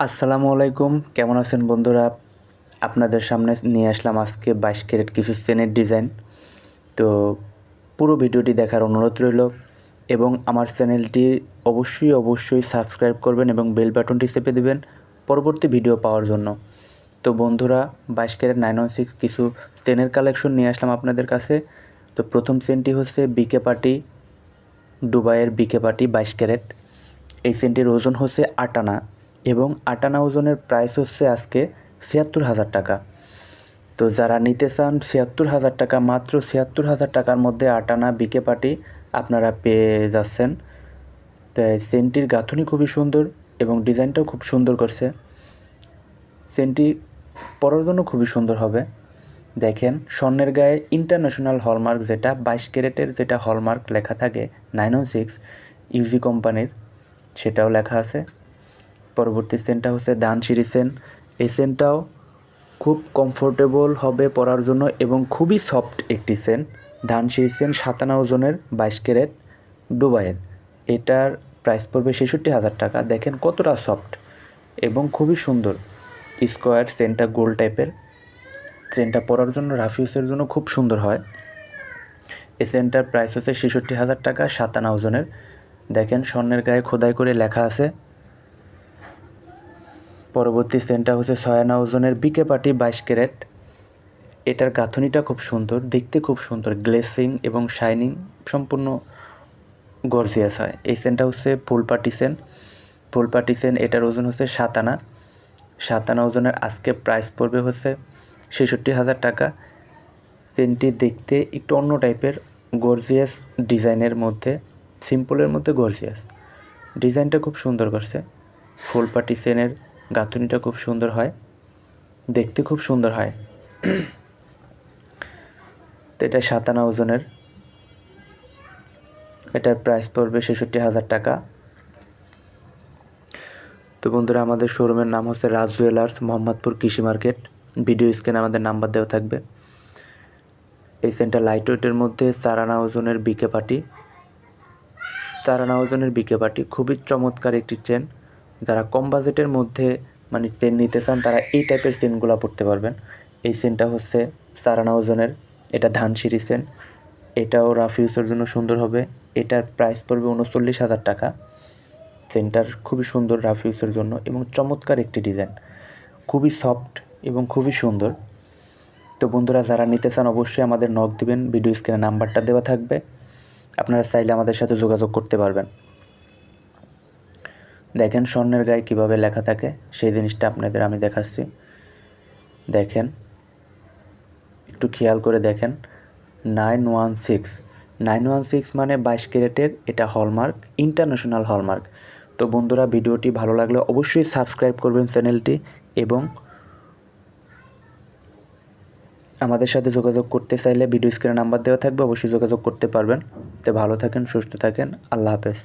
আসসালামু আলাইকুম, কেমন আছেন বন্ধুরা? আপনাদের সামনে নিয়ে আসলাম আজকে 22 ক্যারেট কিছু চেনের ডিজাইন। তো পুরো ভিডিওটি দেখার অনুরোধ রইল এবং আমার চ্যানেলটি অবশ্যই সাবস্ক্রাইব করবেন এবং বেল বাটনটি চেপে দিবেন পরবর্তী ভিডিও পাওয়ার জন্য। তো বন্ধুরা, 22 ক্যারেট 916 কিছু চেনের কালেকশন নিয়ে আসলাম আপনাদের কাছে। তো প্রথম চেনটি হচ্ছে বিকে পার্টি, দুবাইয়ের বিকে পার্টি 22 ক্যারেট। এই চেনটির ওজন হচ্ছে 8 আনা এবং 8 আনা ওজনের প্রাইস হচ্ছে আজকে ৭৬,০০০ টাকা। তো যারা নিতে চান ৭৬,০০০ টাকা, মাত্র ৭৬,০০০ টাকার মধ্যে 8 আনা বিকে পার্টি আপনারা পেয়ে যাচ্ছেন। তো চেনটির গাঁথুনি খুবই সুন্দর এবং ডিজাইনটাও খুব সুন্দর করছে। চেনটি পরার জন্য খুবই সুন্দর হবে। দেখেন, স্বর্ণের গায়ে ইন্টারন্যাশনাল হলমার্ক, যেটা 22 ক্যারেটের যেটা হলমার্ক লেখা থাকে 916 ইউজি কোম্পানির, সেটাও লেখা আছে। পরবর্তী চেনটা হচ্ছে দানশিরি চেন। এই চেনটাও খুব কমফোর্টেবল হবে পরার জন্য এবং খুবই সফট একটি চেন। দানশিরি চেন 7 আনা ওজনের 22 ক্যারেট দুবাইয়ের। এটার প্রাইস পড়বে ৬৬,০০০ টাকা। দেখেন কতটা সফট এবং খুবই সুন্দর। স্কোয়ার চেনটা গোল টাইপের। চেনটা পরার জন্য রাফ ইউজের জন্য খুব সুন্দর হয়। এই চেনটার প্রাইস হচ্ছে ৬৬,০০০ টাকা, 7 আনা ওজনের। দেখেন স্বর্ণের গায়ে খোদাই করে লেখা আছে। পরবর্তী চেনটা হচ্ছে 6 আনা ওজনের বিকে পার্টি 22 ক্যারেট। এটার গাঁথনিটা খুব সুন্দর, দেখতে খুব সুন্দর, গ্লেসিং এবং শাইনিং সম্পূর্ণ গর্জিয়াস হয়। এই চেনটা হচ্ছে ফুল পার্টি চেন। ফুল পার্টি চেন, এটার ওজন হচ্ছে 7 আনা। 7 আনা ওজনের আজকে প্রাইস পড়বে হচ্ছে ৬৬,০০০ টাকা। চেনটি দেখতে একটু অন্য টাইপের, গর্জিয়াস ডিজাইনের মধ্যে, সিম্পলের মধ্যে গর্জিয়াস। ডিজাইনটা খুব সুন্দর করছে। ফুল পার্টি চেনের গাঁথনিটা খুব সুন্দর হয়, দেখতে খুব সুন্দর হয়। তো এটা 7 আনা ওজনের। এটার প্রাইস পড়বে ৬৬,০০০ টাকা। তো বন্ধুরা, আমাদের শোরুমের নাম হচ্ছে রাজ জুয়েলার্স, মোহাম্মদপুর কৃষি মার্কেট। ভিডিও স্ক্রিনে আমাদের নাম্বার দেওয়া থাকবে। এই চেনটা লাইট ওয়েটের মধ্যে 4 আনা ওজনের বিকে পার্টি। 4 আনা ওজনের বিকে পার্টি খুবই চমৎকার একটি চেন। যারা কম বাজেটের মধ্যে চেন নিতে চান তারা এই টাইপের চেনগুলো পড়তে পারবেন। এই চেনটা হচ্ছে 4 আনা ওজনের। এটা ধানসিঁড়ি চেন। এটাও রাফ ইউজের জন্য সুন্দর হবে। এটার প্রাইস পড়বে ৩৯,০০০ টাকা। চেনটার খুবই সুন্দর রাফ ইউজের জন্য এবং চমৎকার একটি ডিজাইন, খুবই সফট এবং খুবই সুন্দর। তো বন্ধুরা, যারা নিতে চান অবশ্যই আমাদের নক দিবেন। ভিডিও স্ক্রিনে নাম্বারটা দেওয়া থাকবে, আপনারা চাইলে আমাদের সাথে যোগাযোগ করতে পারবেন। দেখেন স্বর্ণের গায়ে কীভাবে লেখা থাকে, সেই জিনিসটা আপনাদের আমি দেখাচ্ছি। দেখেন, একটু খেয়াল করে দেখেন, 916 মানে 22 ক্যারেটের, এটা হলমার্ক, ইন্টারন্যাশনাল হলমার্ক। তো বন্ধুরা, ভিডিওটি ভালো লাগলে অবশ্যই সাবস্ক্রাইব করবেন চ্যানেলটি এবং আমাদের সাথে যোগাযোগ করতে চাইলে ভিডিও স্ক্রিনে নাম্বার দেওয়া থাকবে, অবশ্যই যোগাযোগ করতে পারবেন। তো ভালো থাকেন, সুস্থ থাকেন, আল্লাহ হাফেজ।